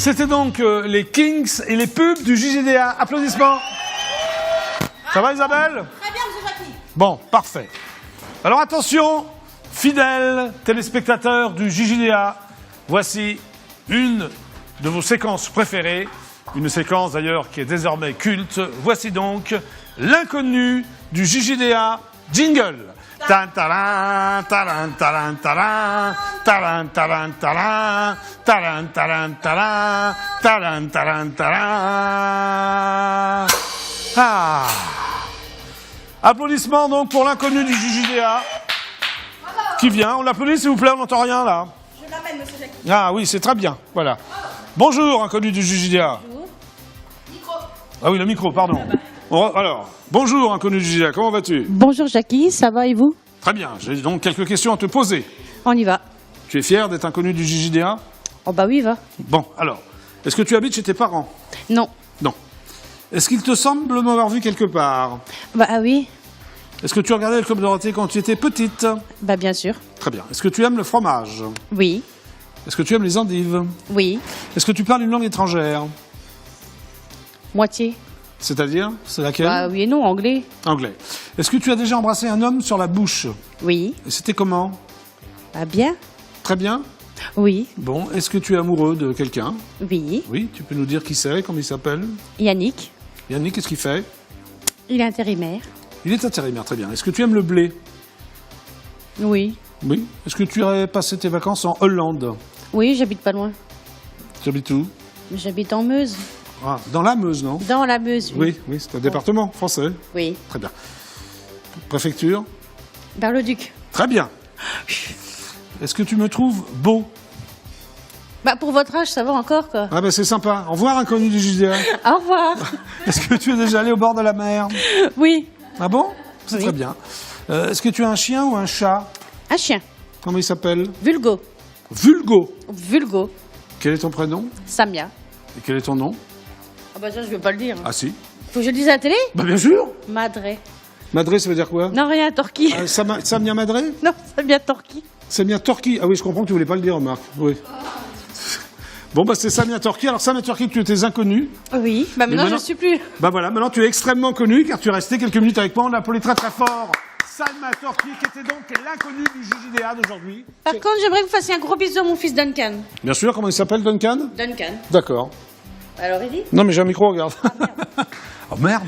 C'était donc les Kings et les pubs du JJDA. Applaudissements. Ça va Isabelle? Très bien, monsieur Jackie. Bon, parfait. Alors attention, fidèles téléspectateurs du JJDA, voici une de vos séquences préférées, une séquence d'ailleurs qui est désormais culte. Voici donc l'inconnu du JJDA jingle. Tan taran taran taran taran taran taran taran taran taran taran taran taran taran. Ah. Applaudissements donc pour l'inconnu du JJDA qui vient. On l'applaudit s'il vous plaît, on n'entend rien là. Je l'amène, monsieur Jackie. Ah oui, c'est très bien. Voilà. Bonjour inconnu du JJDA. Bonjour. Micro. Ah oui, le micro, pardon. Alors, bonjour inconnu du JJDA, comment vas-tu? Bonjour Jackie, ça va et vous? Très bien, j'ai donc quelques questions à te poser. On y va. Tu es fier d'être inconnu du JJDA? Oh bah oui, va. Bon, alors, est-ce que tu habites chez tes parents? Non. Non. Est-ce qu'il te semble m'avoir vu quelque part? Bah ah oui. Est-ce que tu regardais le Club Dorothée quand tu étais petite? Bah bien sûr. Très bien. Est-ce que tu aimes le fromage? Oui. Est-ce que tu aimes les endives? Oui. Est-ce que tu parles une langue étrangère? Moitié. C'est-à-dire? C'est laquelle? Bah oui et non, anglais. Anglais. Est-ce que tu as déjà embrassé un homme sur la bouche? Oui. Et c'était comment? Bah bien. Très bien. Oui. Bon, est-ce que tu es amoureux de quelqu'un? Oui. Oui, tu peux nous dire qui c'est, comment il s'appelle? Yannick. Yannick, qu'est-ce qu'il fait? Il est intérimaire. Il est intérimaire, très bien. Est-ce que tu aimes le blé? Oui. Oui. Est-ce que tu aurais passé tes vacances en Hollande? Oui, j'habite pas loin. Tu habites où? J'habite en Meuse. Ah, dans la Meuse, non? Dans la Meuse, oui. Oui, oui, c'est un département français. Oui. Très bien. Préfecture? Bar-le-Duc. Très bien. Est-ce que tu me trouves beau? Bah pour votre âge, ça va encore quoi. Ah ben c'est sympa. Au revoir inconnu du JDA. Au revoir. Est-ce que tu es déjà allé au bord de la mer? Oui. Ah bon? C'est Oui. très bien. Est-ce que tu as un chien ou un chat? Un chien. Comment il s'appelle? Vulgo. Vulgo. Vulgo. Quel est ton prénom? Samia. Et quel est ton nom? Ah bah ça, je veux pas le dire. Ah si. Faut que je le dise à la télé? Bah bien sûr. Madré. Madré, ça veut dire quoi? Non, rien, Torquay. Samia Madré? Non, Samia Torquay. Samia Torquay. Ah oui, je comprends que tu voulais pas le dire, Marc. Oui. Bon, bah c'est Samia Torquay. Alors Samia Torquay, tu étais inconnu. Oui, bah maintenant je maintenant- ne suis plus. Bah voilà, maintenant tu es extrêmement connu car tu es resté quelques minutes avec moi. On l'a appelé très très fort. Samia Torquay, qui était donc l'inconnu du JJDA d'aujourd'hui. Par contre, j'aimerais que vous fassiez un gros bisou à mon fils Duncan. Bien sûr, comment il s'appelle, Duncan? Duncan. D'accord. Alors, il dit? Non, mais j'ai un micro, regarde. Oh merde,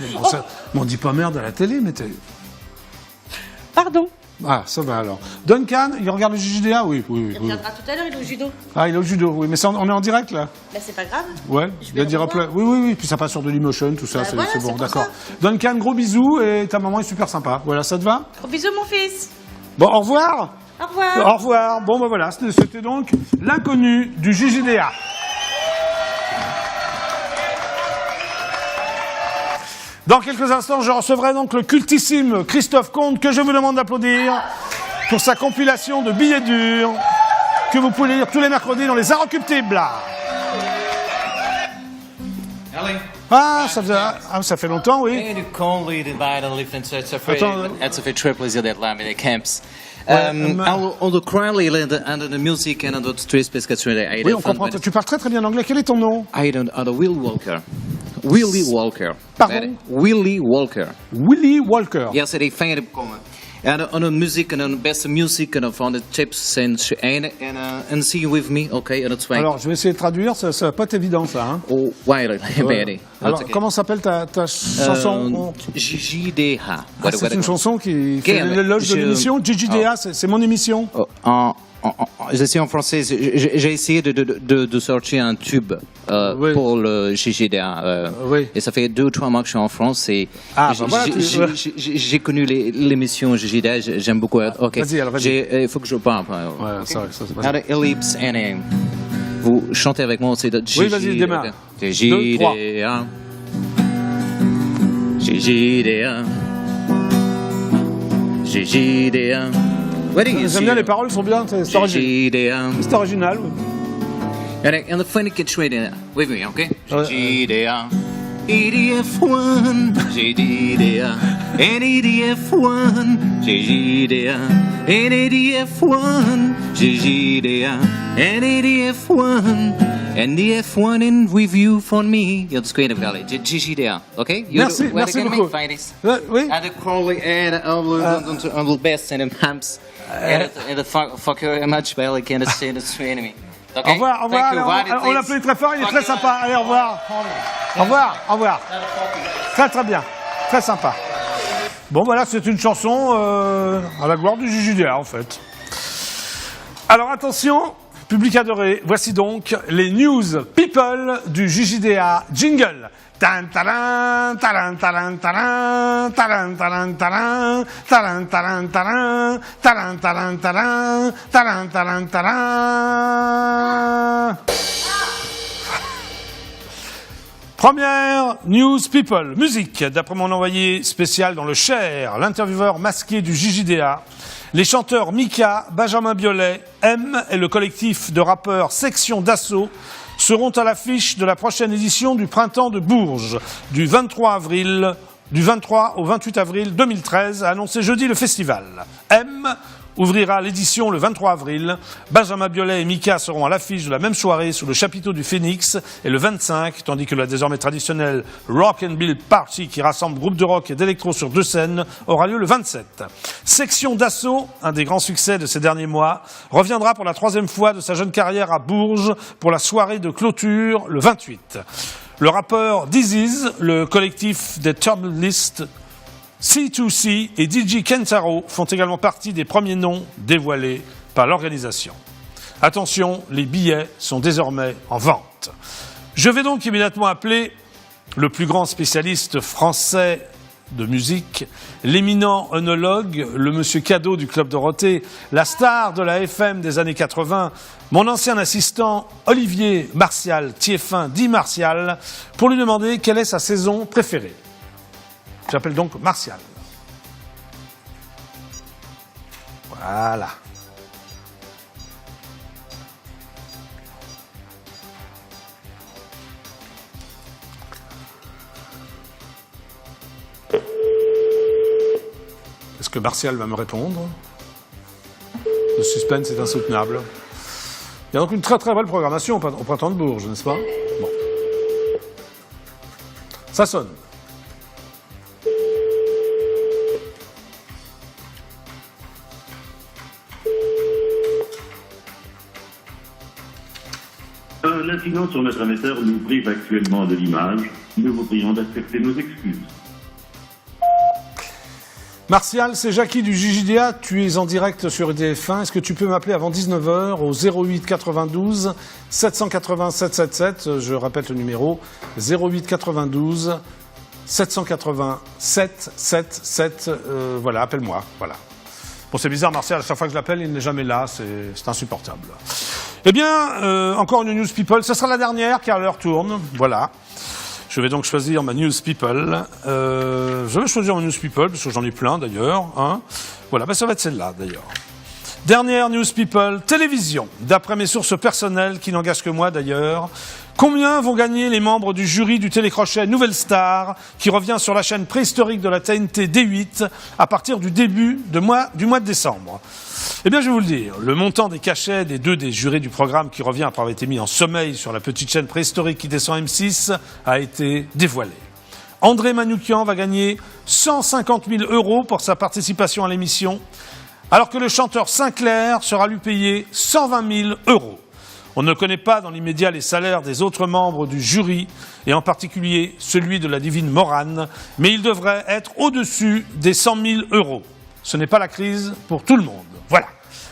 on dit pas merde à la télé, mais t'es... Pardon. Ah, ça va alors. Duncan, il regarde le JJDA? Oui, oui, oui. Il reviendra tout à l'heure, il est au judo. Ah, il est au judo, oui. Mais on est en direct, là? Bah, c'est pas grave. Ouais, Je il vais va le dire revoir. oui, oui, oui. Puis ça passe sur Dailymotion, tout ça, Bah c'est voilà, c'est bon, c'est pour d'accord. ça. Duncan, gros bisous et ta maman est super sympa. Voilà, ça te va? Gros bisous, mon fils. Bon, au revoir. Au revoir. Au revoir. Bon, ben voilà, c'était donc l'inconnu du JJDA. Dans quelques instants, je recevrai donc le cultissime Christophe Comte, que je vous demande d'applaudir pour sa compilation de billets durs que vous pouvez lire tous les mercredis dans les Inrecuptibles. Ah, ça fait longtemps, oui. Du kan lide bijna liefde het så Attends, het så för triple is det lämna det camps. mais- On the crowley and the music and the street pescatore. Oui, on comprend. Tu parles très très bien anglais. Quel est ton nom? I don't the Will Walker. Willie Walker. Pardon? Willie Walker. Willie Walker. Ja, så det är fan uppkommen. En de musik en de beste muziek en van de tips en see you with me, okay, en het zwijn. Alors, je vais essayer de traduire. Ça va pas être évident, ça. Hein. Oh, ouais, Ouais. Alors, comment s'appelle ta chanson? JJDH. Ah, c'est une chanson qui fait Ok, l'éloge de je- l'émission. JJDA, c'est mon émission. Je suis en français. J'ai essayé de sortir un tube Oui. pour le JJDA. Oui. Et ça fait 2 ou 3 mois que je suis en France. Et Ah, bah voilà, j'ai connu l'émission JJDA. J'aime beaucoup. Ok. Vas-y, alors, vas-y. Il faut que je parle. Ouais, ça, c'est pas Alors, Ellipse and vous chantez avec moi. C'est Oui, vas-y, démarre. JJDA. JJDA. JJDA. J'aime bien, les paroles sont bien. C'est original. JJDA. C'est original. Oui. And the funny gets straight in with me, okay? Ouais. JDA. EDF1, JDA, and EDF1, JDA, F1, GGDA, F1, and the F1 in review for me. You're the screen of Valley, GGDA, okay? Merci, merci beaucoup. Oui. And the Crowley and the best and Hams and the fucker much well again to see the enemy. Au revoir, au revoir. On l'applaudit très fort, il est très sympa. Allez, au revoir. Au revoir, au revoir. Très très bien, très sympa. Bon, voilà, c'est une chanson à la gloire du JJDA, en fait. Alors, attention, public adoré, voici donc les news people du JJDA jingle. Tan taran taran taran taran taran taran taran taran taran taran taran taran taran taran taran taran. Première news people, musique. D'après mon envoyé spécial dans le Cher, l'intervieweur masqué du JJDA, les chanteurs Mika, Benjamin Biolay, M et le collectif de rappeurs Section d'Assaut seront à l'affiche de la prochaine édition du Printemps de Bourges, du 23 au 28 avril 2013, a annoncé jeudi le festival. M ouvrira l'édition le 23 avril. Benjamin Biolay et Mika seront à l'affiche de la même soirée sous le chapiteau du Phénix et le 25, tandis que la désormais traditionnelle Rock and Bill Party, qui rassemble groupes de rock et d'électro sur 2 scènes, aura lieu le 27. Section d'Assaut, un des grands succès de ces derniers mois, reviendra pour la 3e fois de sa jeune carrière à Bourges pour la soirée de clôture le 28. Le rappeur Disease, le collectif des Turbulistes, C2C et DJ Kentaro font également partie des premiers noms dévoilés par l'organisation. Attention, les billets sont désormais en vente. Je vais donc immédiatement appeler le plus grand spécialiste français de musique, l'éminent œnologue, le monsieur Cadeau du Club Dorothée, la star de la FM des années 80, mon ancien assistant Olivier Martial, Thieffin dit Martial, pour lui demander quelle est sa saison préférée. J'appelle donc Martial. Voilà. Est-ce que Martial va me répondre? Le suspense est insoutenable. Il y a donc une très très belle programmation au Printemps de Bourges, n'est-ce pas? Bon. Ça sonne. L'incident sur notre émetteur nous prive actuellement de l'image. Nous vous prions d'accepter nos excuses. Martial, c'est Jackie du JJDA, tu es en direct sur EDF1. Est-ce que tu peux m'appeler avant 19h au 08 92 780 777, je répète le numéro, 08 92 780 777, voilà, appelle-moi, voilà. Bon, c'est bizarre, Martial, à chaque fois que je l'appelle, il n'est jamais là, c'est insupportable. Eh bien, encore une news people, ce sera la dernière car l'heure tourne, voilà. Je vais donc choisir ma news people. Je vais choisir ma news people, parce que j'en ai plein d'ailleurs. Hein. Voilà, ben, ça va être celle-là d'ailleurs. Dernière news people, télévision. D'après mes sources personnelles, qui n'engagent que moi d'ailleurs, combien vont gagner les membres du jury du télécrochet Nouvelle Star, qui revient sur la chaîne préhistorique de la TNT D8 à partir du début du mois de décembre? Eh bien, je vais vous le dire, le montant des cachets des 2 des jurés du programme qui revient après avoir été mis en sommeil sur la petite chaîne préhistorique qui descend M6 a été dévoilé. André Manoukian va gagner 150 000 € pour sa participation à l'émission, alors que le chanteur Sinclair sera lui payé 120 000 €. On ne connaît pas dans l'immédiat les salaires des autres membres du jury, et en particulier celui de la divine Morane, mais il devrait être au-dessus des 100 000 €. Ce n'est pas la crise pour tout le monde. Voilà.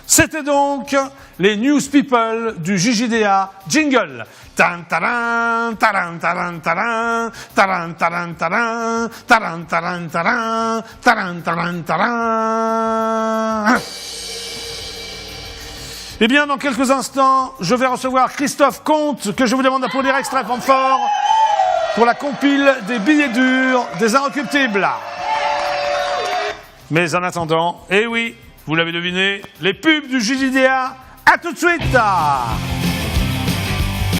C'était donc les news people du JJDA jingle. Tan taran taran taran taran taran taran taran taran taran taran taran taran taran. Eh bien, dans quelques instants, je vais recevoir Christophe Comte, que je vous demande d'applaudir extrêmement fort pour la compile des billets durs des Inrecuptibles. Mais en attendant, eh oui, vous l'avez deviné, les pubs du JJDA, à tout de suite!